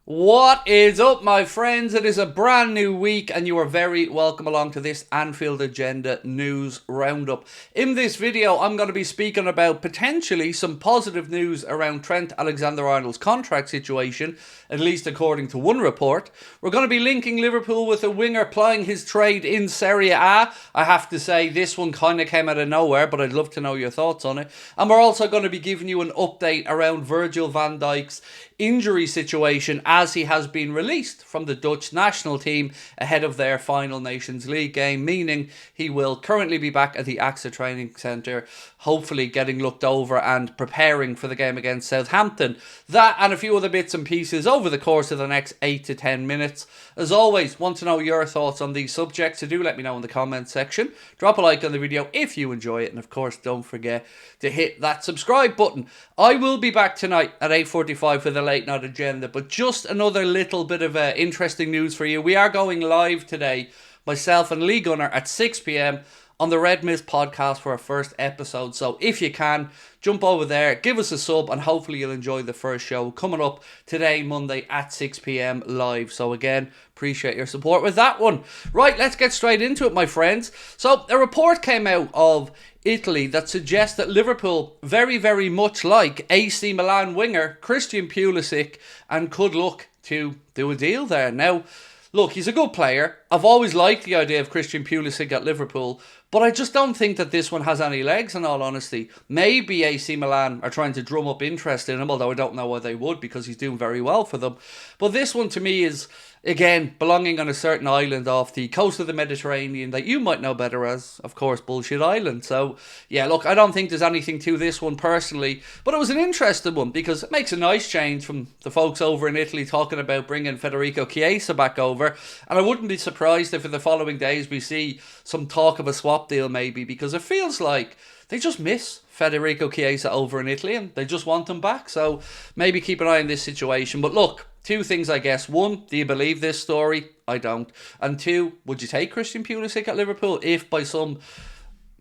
What is up, my friends? It is a brand new week and you are very welcome along to this Anfield Agenda news roundup. In this video, I'm going to be speaking about potentially some positive news around Trent Alexander-Arnold's contract situation, at least according to one report. We're going to be linking Liverpool with a winger plying his trade in Serie A. I have to say, this one kind of came out of nowhere, but I'd love to know your thoughts on it. And we're also going to be giving you an update around Virgil Van Dijk's injury situation as he has been released from the Dutch national team ahead of their final Nations League game, meaning he will currently be back at the AXA training centre, hopefully getting looked over and preparing for the game against Southampton. That and a few other bits and pieces over the course of the next 8 to 10 minutes. As always, want to know your thoughts on these subjects, so do let me know in the comments section. Drop a like on the video if you enjoy it, and of course don't forget to hit that subscribe button. I will be back tonight at 8:45 for the late night agenda, but just another little bit of interesting news for you. We are going live today, myself and Lee Gunner, at 6 p.m. on the Red Mist podcast for our first episode. So if you can, jump over there, give us a sub, and hopefully you'll enjoy the first show coming up today, Monday at 6 p.m. live. So again, appreciate your support with that one. Right, let's get straight into it, my friends. So a report came out of Italy that suggests that Liverpool, very, very much like AC Milan winger Christian Pulisic, and could look to do a deal there. Now, look, he's a good player. I've always liked the idea of Christian Pulisic at Liverpool, but I just don't think that this one has any legs, in all honesty. Maybe AC Milan are trying to drum up interest in him, although I don't know why they would, because he's doing very well for them. But this one, to me, is, again, belonging on a certain island off the coast of the Mediterranean that you might know better as, of course, Bullshit Island. So, yeah, look, I don't think there's anything to this one personally, but it was an interesting one because it makes a nice change from the folks over in Italy talking about bringing Federico Chiesa back over. And I wouldn't be surprised if in the following days we see some talk of a swap deal maybe, because it feels like they just miss Federico Chiesa over in Italy and they just want him back. So maybe keep an eye on this situation. But look, two things, I guess. One, do you believe this story? I don't. And two, would you take Christian Pulisic at Liverpool if by some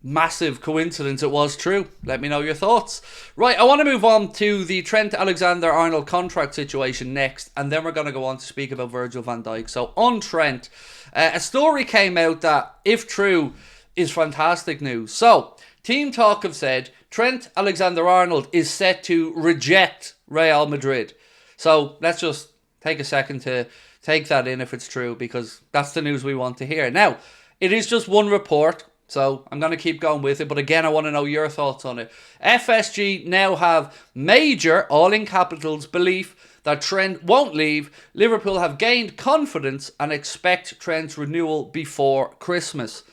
massive coincidence it was true? Let me know your thoughts. Right, I want to move on to the Trent Alexander-Arnold contract situation next, and then we're going to go on to speak about Virgil van Dijk. So on Trent, a story came out that, if true, is fantastic news. So Team Talk have said Trent Alexander-Arnold is set to reject Real Madrid. So let's just take a second to take that in if it's true, because that's the news we want to hear. Now, it is just one report, so I'm going to keep going with it. But again, I want to know your thoughts on it. FSG now have major, all in capitals, belief that Trent won't leave. Liverpool have gained confidence and expect Trent's renewal before Christmas.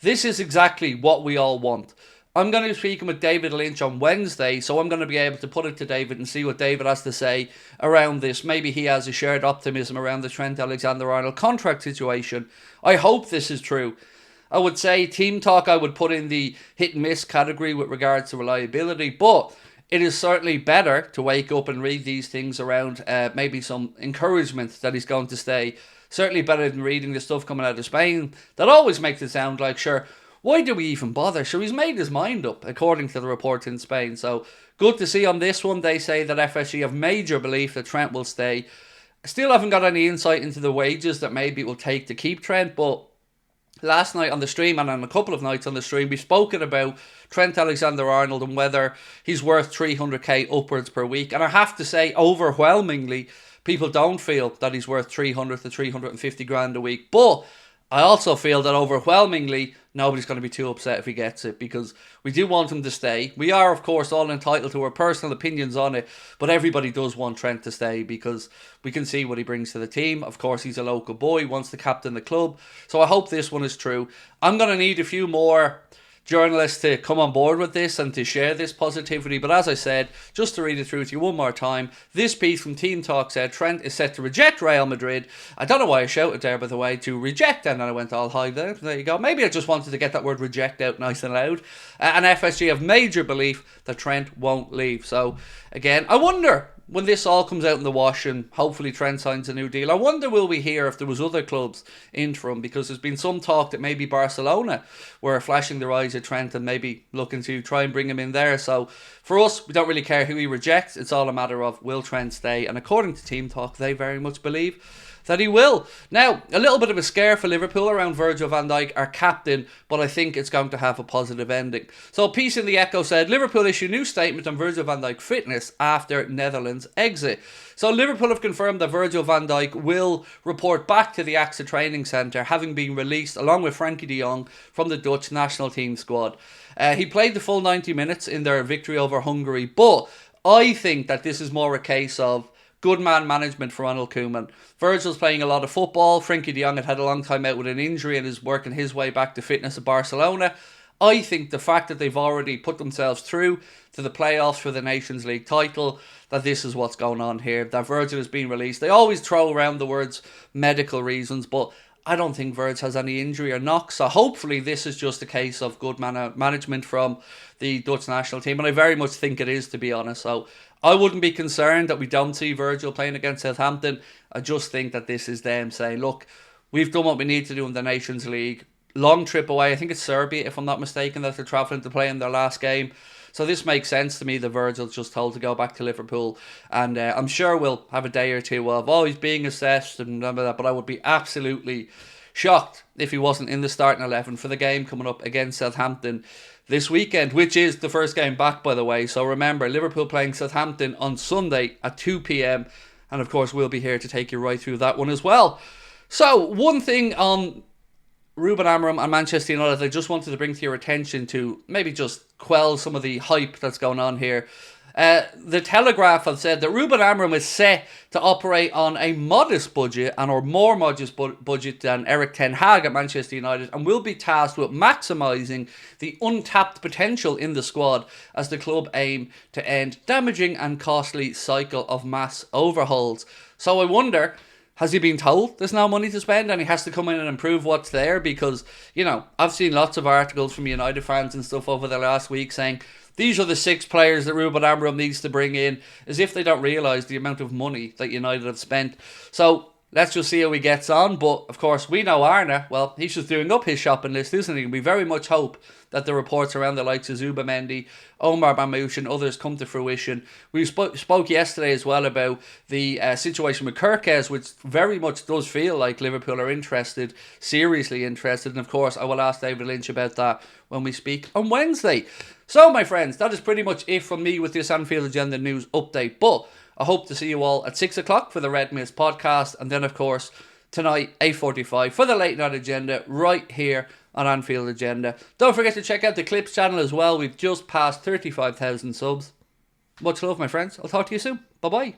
This is exactly what we all want. I'm going to be speaking with David Lynch on Wednesday, so I'm going to be able to put it to David and see what David has to say around this. Maybe he has a shared optimism around the Trent Alexander-Arnold contract situation. I hope this is true. I would say Team Talk I would put in the hit and miss category with regards to reliability, but it is certainly better to wake up and read these things around maybe some encouragement that he's going to stay. Certainly better than reading the stuff coming out of Spain that always makes it sound like, sure, why do we even bother? Sure, he's made his mind up, according to the reports in Spain. So, good to see on this one. They say that FSG have major belief that Trent will stay. Still haven't got any insight into the wages that maybe it will take to keep Trent, but last night on the stream, and on a couple of nights on the stream, we've spoken about Trent Alexander-Arnold and whether he's worth 300k upwards per week. And I have to say, overwhelmingly, people don't feel that he's worth 300 to 350 grand a week. But I also feel that overwhelmingly, nobody's going to be too upset if he gets it, because we do want him to stay. We are, of course, all entitled to our personal opinions on it, but everybody does want Trent to stay because we can see what he brings to the team. Of course, he's a local boy, he wants to captain the club. So I hope this one is true. I'm going to need a few more journalists to come on board with this and to share this positivity. But as I said, just to read it through to you one more time, this piece from Team Talk said Trent is set to reject Real Madrid. I don't know why I shouted there, by the way, to reject, and then I went all high there. There you go. Maybe I just wanted to get that word reject out nice and loud. And FSG have major belief that Trent won't leave. So again, I wonder, when this all comes out in the wash and hopefully Trent signs a new deal, I wonder will we hear if there was other clubs interim, because there's been some talk that maybe Barcelona were flashing their eyes at Trent and maybe looking to try and bring him in there. So for us, we don't really care who he rejects. It's all a matter of will Trent stay, and according to Team Talk, they very much believe that he will. Now, a little bit of a scare for Liverpool around Virgil van Dijk, our captain, but I think it's going to have a positive ending. So a piece in the Echo said, Liverpool issue new statement on Virgil van Dijk fitness after Netherlands exit. So Liverpool have confirmed that Virgil van Dijk will report back to the AXA training centre, having been released along with Frankie de Jong from the Dutch national team squad. He played the full 90 minutes in their victory over Hungary, but I think that this is more a case of good man management for Ronald Koeman. Virgil's playing a lot of football. Frankie de Jong had a long time out with an injury and is working his way back to fitness at Barcelona. I think the fact that they've already put themselves through to the playoffs for the Nations League title, that this is what's going on here, that Virgil is being released. They always throw around the words medical reasons, but I don't think Virgil has any injury or knock, so hopefully this is just a case of good management from the Dutch national team, and I very much think it is, to be honest. So I wouldn't be concerned that we don't see Virgil playing against Southampton. I just think that this is them saying, look, we've done what we need to do in the Nations League. Long trip away, I think it's Serbia, if I'm not mistaken, that they're travelling to play in their last game. So this makes sense to me that Virgil's just told to go back to Liverpool. And I'm sure we'll have a day or two of, oh, he's being assessed and blah, blah, blah. But I would be absolutely shocked if he wasn't in the starting 11 for the game coming up against Southampton this weekend, which is the first game back, by the way. So remember, Liverpool playing Southampton on Sunday at 2 p.m. And of course, we'll be here to take you right through that one as well. So one thing on Ruben Amorim and Manchester United I just wanted to bring to your attention to maybe just quell some of the hype that's going on here. The Telegraph have said that Ruben Amorim is set to operate on a modest budget or more modest budget than Erik ten Hag at Manchester United, and will be tasked with maximising the untapped potential in the squad as the club aim to end damaging and costly cycle of mass overhauls. So I wonder, has he been told there's no money to spend and he has to come in and improve what's there? Because, you know, I've seen lots of articles from United fans and stuff over the last week saying these are the 6 players that Ruben Amorim needs to bring in, as if they don't realise the amount of money that United have spent. So let's just see how he gets on. But of course, we know Arne, well, he's just doing up his shopping list, isn't he? We very much hope that the reports around the likes of Zubamendi, Omar Mamouche and others come to fruition. We spoke yesterday as well about the situation with Kirkes, which very much does feel like Liverpool are interested, seriously interested. And of course, I will ask David Lynch about that when we speak on Wednesday. So, my friends, that is pretty much it from me with this Anfield Agenda news update. But I hope to see you all at 6 o'clock for the Red Mist podcast. And then, of course, tonight, 8:45 for the Late Night Agenda right here on Anfield Agenda. Don't forget to check out the Clips channel as well. We've just passed 35,000 subs. Much love, my friends. I'll talk to you soon. Bye-bye.